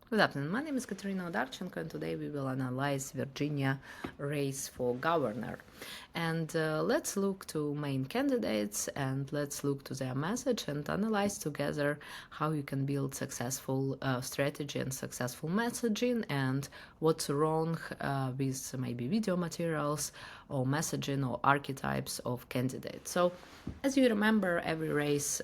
Good afternoon. My name is Kateryna Odarchenko, and today we will analyze Virginia race for governor. And let's look to main candidates, and let's look to their message and analyze together how you can build successful strategy and successful messaging, and what's wrong with maybe video materials or messaging or archetypes of candidates. So, as you remember, every race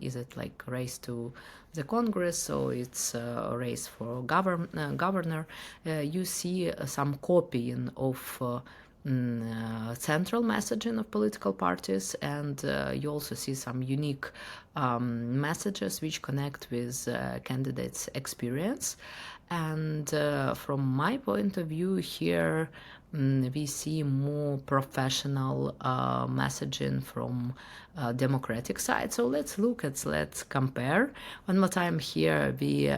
is it like a race to the Congress, so it's a race for governor. You see some copying of central messaging of political parties, and you also see some unique messages which connect with candidates' experience. And from my point of view here, we see more professional messaging from Democratic side. So let's compare. One more time here, we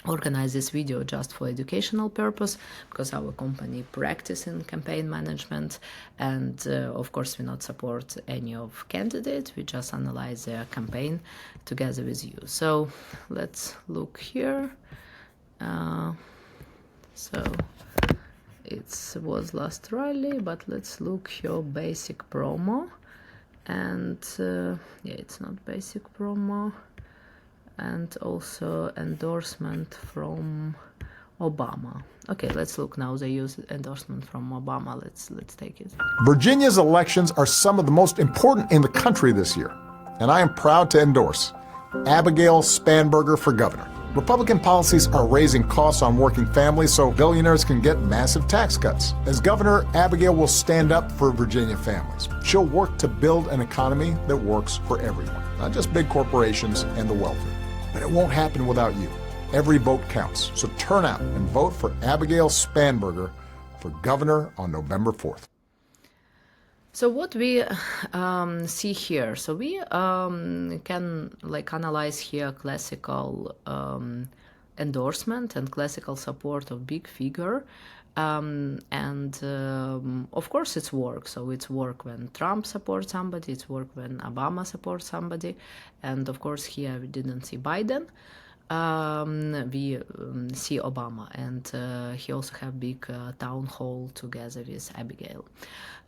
organize this video just for educational purpose, because our company practice in campaign management, and of course we not support any of candidates, we just analyze their campaign together with you. So let's look here. So it was last rally, but let's look your basic promo, and yeah, it's not basic promo, and also endorsement from Obama. Okay, let's look now. They use endorsement from Obama. Let's take it. Virginia's elections are some of the most important in the country this year, and I am proud to endorse Abigail Spanberger for governor. Republican policies are raising costs on working families so billionaires can get massive tax cuts. As governor, Abigail will stand up for Virginia families. She'll work to build an economy that works for everyone, not just big corporations and the wealthy. But it won't happen without you. Every vote counts, so turn out and vote for Abigail Spanberger for governor on November 4th. So what we see here, so we can analyze here classical endorsement and classical support of big figure, and of course it's work. So it's work when Trump supports somebody, it's work when Obama supports somebody, and of course here we didn't see Biden. We see Obama, and he also have big town hall together with Abigail.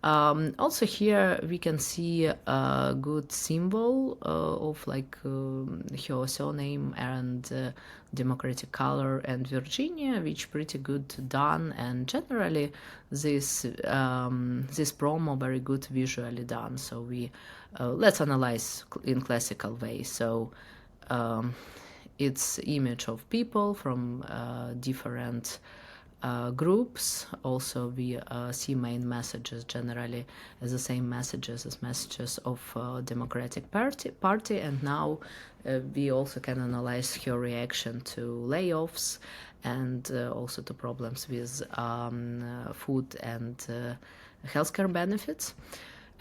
Also here we can see a good symbol of her surname and democratic color and Virginia, which pretty good done, and generally this promo very good visually done. So we let's analyze in classical way. So it's image of people from different groups. Also we see main messages generally as the same messages as messages of Democratic Party, and now we also can analyze her reaction to layoffs and also to problems with food and healthcare benefits.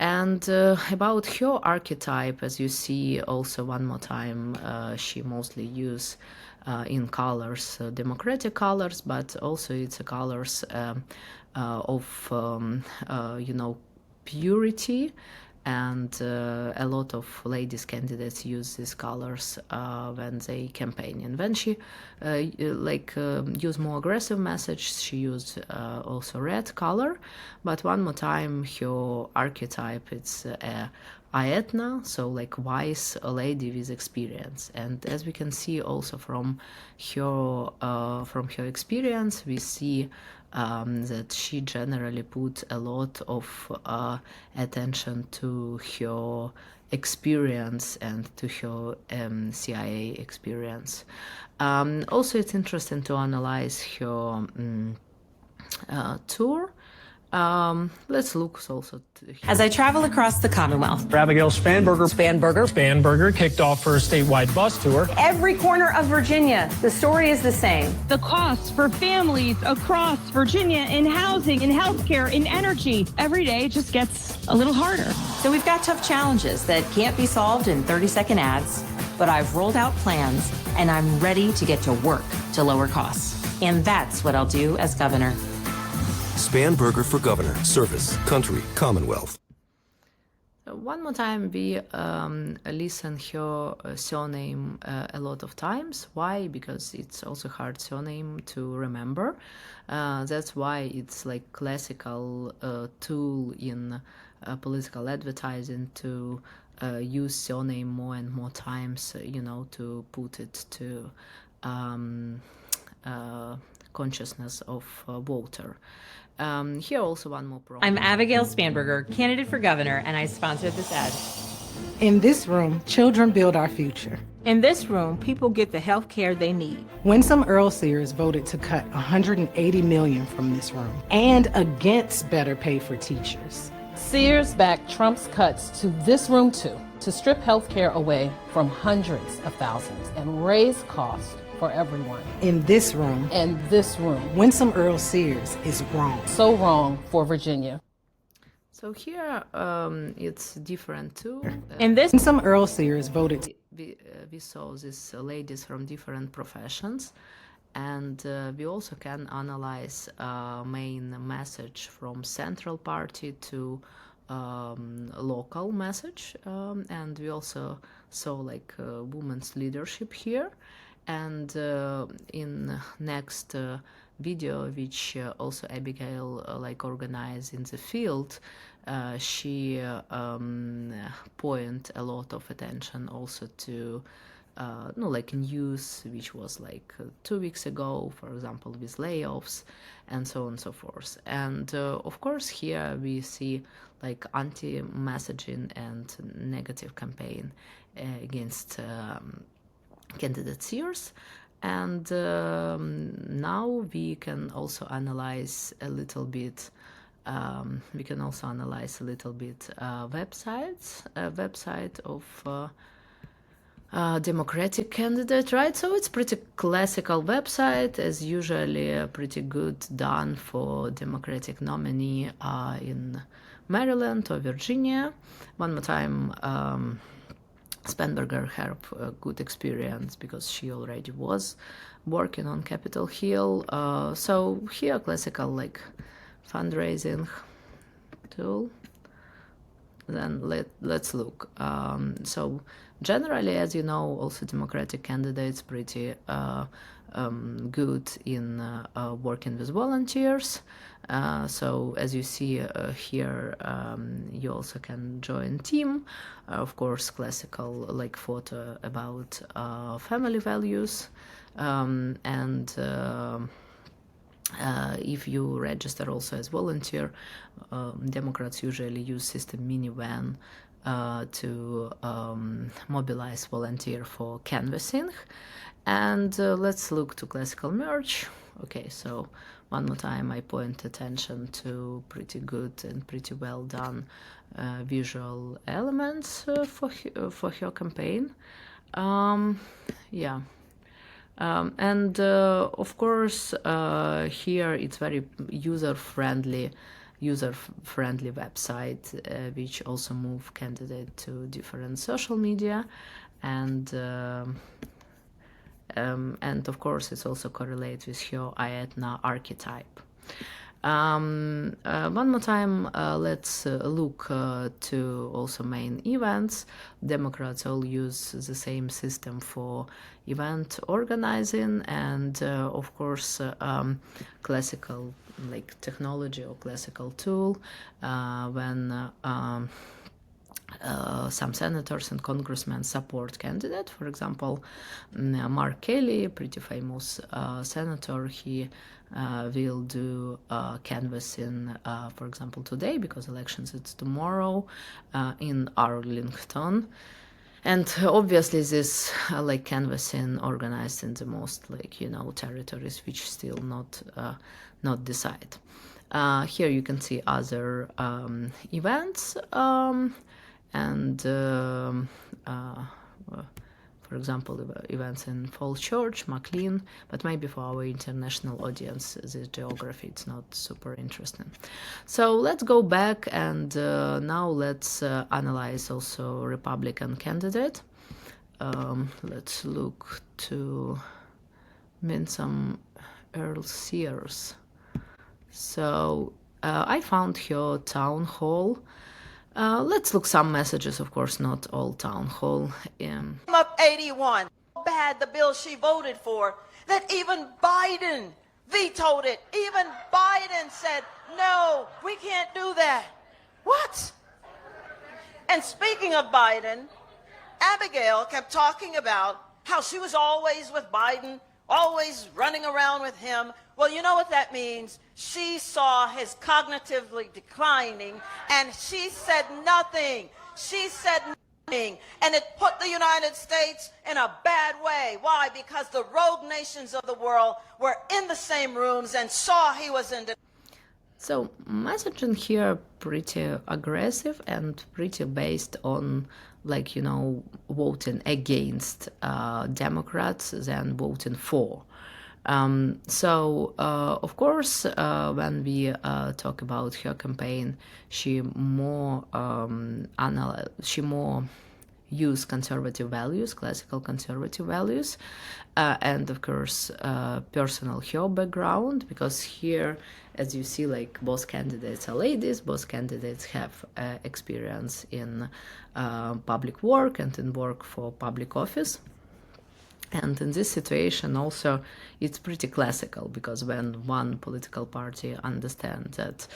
And about her archetype, as you see also one more time, she mostly use in colors, democratic colors, but also it's colors of, purity, and a lot of ladies candidates use these colors when they campaign. And when she use more aggressive message, she used also red color. But one more time, her archetype, it's Athena, so wise lady with experience. And as we can see also from her experience, we see that she generally put a lot of attention to her experience and to her CIA experience. Also, it's interesting to analyze her tour. Let's look also as I travel across the Commonwealth. Abigail Spanberger kicked off her statewide bus tour. Every corner of Virginia, the story is the same. The costs for families across Virginia in housing, in healthcare, in energy, every day just gets a little harder. So we've got tough challenges that can't be solved in 30-second ads, but I've rolled out plans and I'm ready to get to work to lower costs. And that's what I'll do as governor. Spanberger for governor. Service, country, Commonwealth. One more time, we listen her surname a lot of times. Why? Because it's also hard surname to remember. That's why it's like classical tool in political advertising to use surname more and more times, to put it to consciousness of voter. Here also one more problem. I'm Abigail Spanberger, candidate for governor, and I sponsored this ad. In this room, children build our future. In this room, people get the health care they need. Winsome Earl Sears voted to cut $180 million from this room and against better pay for teachers. Sears backed Trump's cuts to this room too, to strip health care away from hundreds of thousands and raise costs for everyone. In this room, And this room, Winsome Earl Sears is wrong. so wrong for Virginia. So here it's different too. In this Winsome Earl Sears voted. We saw these ladies from different professions, and we also can analyze main message from central party to local message, and we also saw like women's leadership here. And in next video, which also Abigail organized in the field, she point a lot of attention also to news which was 2 weeks ago, for example, with layoffs and so on and so forth. And of course here we see anti-messaging and negative campaign against candidate Sears. And now we can also analyze a little bit website of Democratic candidate, right? So it's pretty classical website, as usually pretty good done for Democratic nominee in Maryland or Virginia. One more time, Spanberger had a good experience because she already was working on Capitol Hill. So here, classical fundraising tool. Then let's look. So generally, as you know, also Democratic candidates pretty good in working with volunteers. So as you see here, you also can join team. Of course, classical photo about family values, and if you register also as volunteer, Democrats usually use system minivan to mobilize volunteer for canvassing. And let's look to classical merge. Okay, so one more time I point attention to pretty good and pretty well done visual elements for her campaign. Yeah. And of course here it's very user-friendly website, which also move candidate to different social media, and of course it's also correlates with her Athena archetype. One more time, let's look to also main events. Democrats all use the same system for event organizing, and of course classical technology or classical tool when some senators and congressmen support candidate. For example, Mark Kelly, pretty famous senator, he will do canvassing, for example, today, because elections it's tomorrow, in Arlington. And obviously this canvassing organized in the most territories which still not decide. Here you can see other events, and for example, events in Falls Church, McLean, but maybe for our international audience, the geography it's not super interesting. So let's go back, and now let's analyze also Republican candidate. Let's look to Winsome Earl Sears. So I found her town hall Let's look some messages, of course, not all town hall. Up 81. Bad the bill she voted for, that even Biden vetoed it. Even Biden said, no, we can't do that. What? And speaking of Biden, Abigail kept talking about how she was always with Biden, always running around with him. Well, you know what that means? She saw his cognitively declining, and she said nothing. She said nothing. And it put the United States in a bad way. Why? Because the rogue nations of the world were in the same rooms and saw he was in. So messaging here pretty aggressive and pretty based on, like, you know, voting against Democrats than voting for. Of course, when we talk about her campaign, she more use conservative values, classical conservative values, and of course personal her background, because here, as you see, like, both candidates are ladies, both candidates have experience in public work and in work for public office. And in this situation also, it's pretty classical, because when one political party understands that,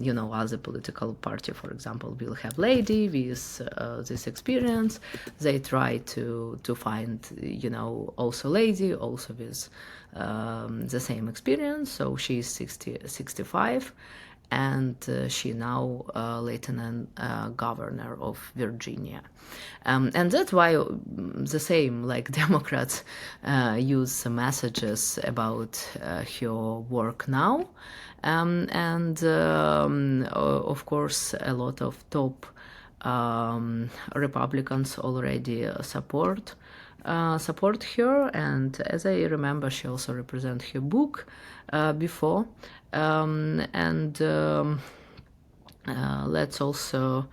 you know, other political party, for example, will have lady with this experience, they try to find, you know, also lady, also with the same experience. So she's 65. And she now lieutenant governor of Virginia. And that's why the same, like, Democrats use some messages about her work now. Of course, a lot of top Republicans already support her, and as I remember, she also represents her book before. Let's also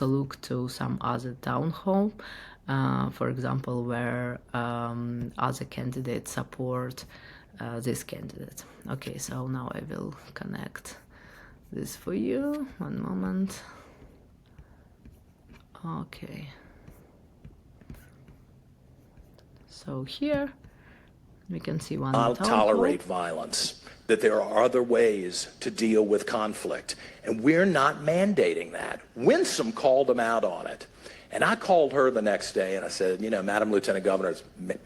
look to some other town hall, for example, where other candidates support this candidate. Okay, so now I will connect this for you. One moment. Okay. So here we can see one. I'll tolerate violence, that there are other ways to deal with conflict, and we're not mandating that. Winsome called him out on it, and I called her the next day and I said, you know, Madam Lieutenant Governor,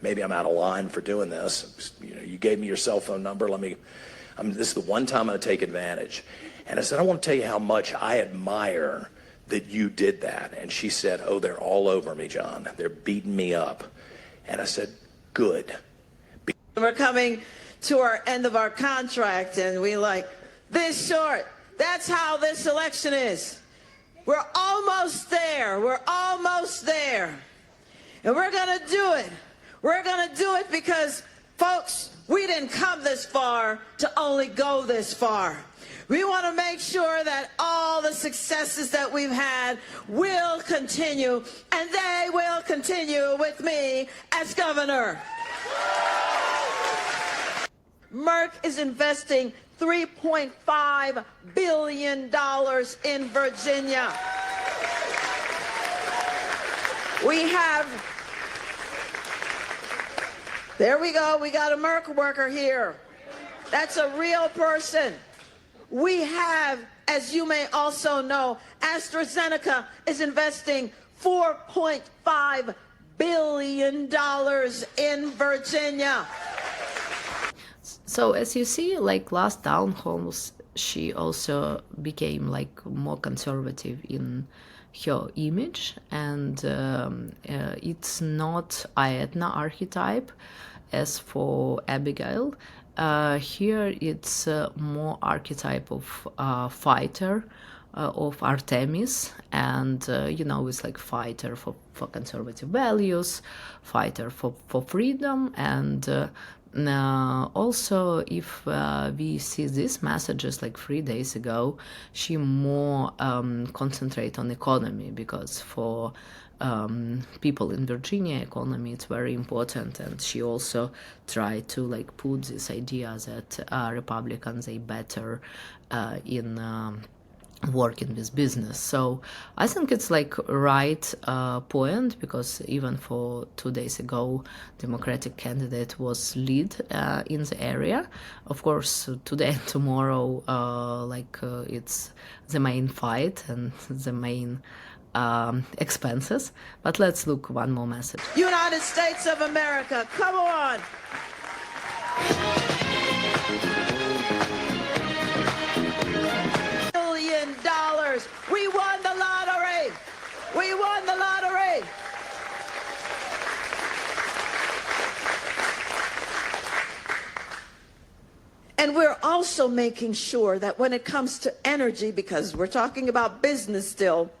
maybe I'm out of line for doing this. You know, you gave me your cell phone number. This is the one time I'm going to take advantage. And I said, I want to tell you how much I admire that you did that. And she said, oh, they're all over me, John. They're beating me up. And I said, good. We're coming to our end of our contract, and we like this short. That's how this election is. We're almost there. We're almost there. And we're going to do it. We're going to do it because, folks, we didn't come this far to only go this far. We want to make sure that all the successes that we've had will continue, and they will continue with me as governor. Merck is investing $3.5 billion in Virginia. We have, there we go, we got a Merck worker here. That's a real person. We have, as you may also know, AstraZeneca is investing $4.5 billion in Virginia. So as you see, like, last town halls, she also became, like, more conservative in her image, and it's not Athena archetype as for Abigail. Here it's more archetype of fighter of Artemis, and you know, it's like fighter for conservative values, fighter for freedom, and also if we see these messages like 3 days ago, she more concentrate on economy, because for people in Virginia, economy is very important, and she also tried to like put this idea that Republicans are better in working with business. So I think it's like right point, because even for 2 days ago, Democratic candidate was lead in the area. Of course, today and tomorrow, it's the main fight and the main expenses. But let's look one more message. United States of America, come on. $1 billion. We won the lottery. We won the lottery. And we're also making sure that when it comes to energy, because we're talking about business still,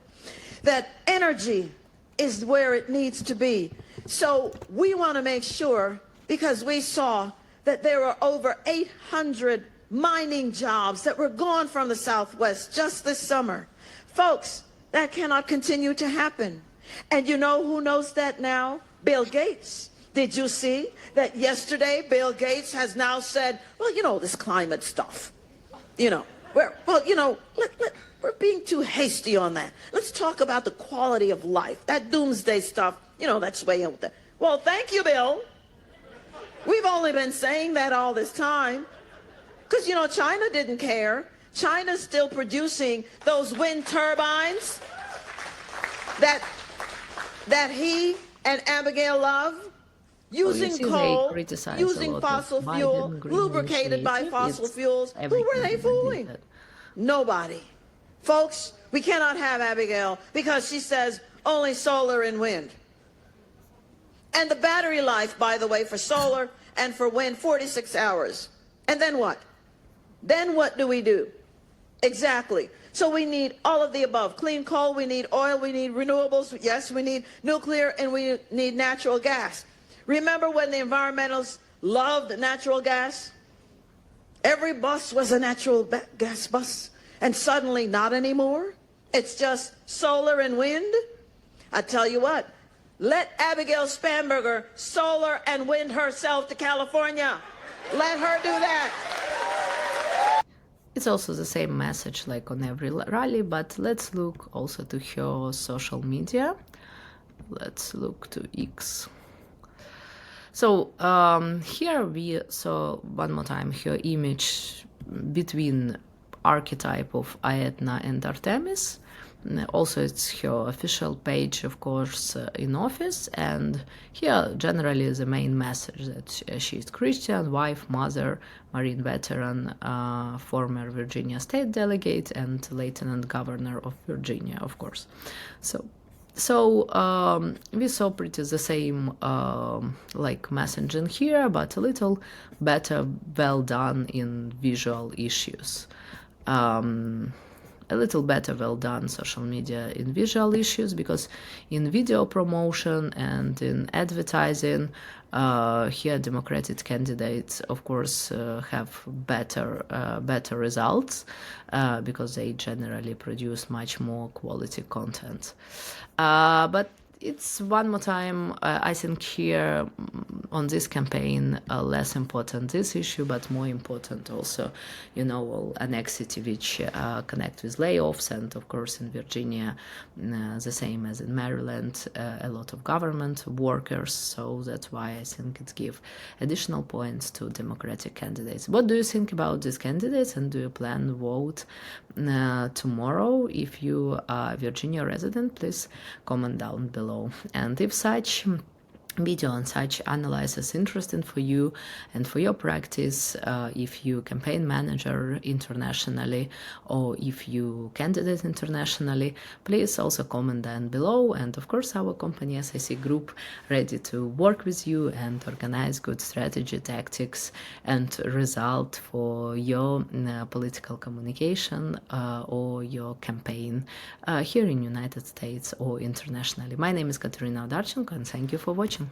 that energy is where it needs to be. So we want to make sure, because we saw that there were over 800 mining jobs that were gone from the Southwest just this summer. Folks, that cannot continue to happen. And you know who knows that now? Bill Gates. Did you see that yesterday Bill Gates has now said, well, you know, this climate stuff, you know, we're being too hasty on that. Let's talk about the quality of life. That doomsday stuff, you know, that's way out there. Well, thank you, Bill. We've only been saying that all this time because, you know, China didn't care. China's still producing those wind turbines that he and Abigail love, using coal, using fossil fuel, lubricated by fossil fuels. Who were they fooling? Nobody. Folks, we cannot have Abigail because she says only solar and wind. And the battery life, by the way, for solar and for wind, 46 hours. And then what? Then what do we do? Exactly. So we need all of the above. Clean coal, we need oil, we need renewables. Yes, we need nuclear, and we need natural gas. Remember when the environmentalists loved natural gas? Every bus was a natural gas bus, and suddenly not anymore. It's just solar and wind. I tell you what, let Abigail Spanberger solar and wind herself to California. Let her do that. It's also the same message like on every rally, but let's look also to her social media. Let's look to X. So here we saw one more time her image between archetype of Athena and Artemis. Also, it's her official page, of course, in office. And here, generally, the main message that she is Christian, wife, mother, Marine veteran, former Virginia state delegate, and lieutenant governor of Virginia, of course. So we saw pretty the same like messaging here, but a little better, well done in visual issues. A little better well done social media in visual issues, because in video promotion and in advertising, here Democratic candidates, of course, have better results because they generally produce much more quality content. But it's one more time, I think here on this campaign, less important this issue, but more important also, you know, all annexity which connect with layoffs, and of course in Virginia, the same as in Maryland, a lot of government workers. So that's why I think it gives additional points to Democratic candidates. What do you think about these candidates, and do you plan to vote tomorrow? If you are a Virginia resident, please comment down below. And if such video and such analysis interesting for you and for your practice, if you campaign manager internationally or if you candidate internationally, please also comment down below. And of course, our company SIC Group ready to work with you and organize good strategy, tactics, and result for your political communication or your campaign here in United States or internationally. My name is Kateryna Odarchenko, and thank you for watching.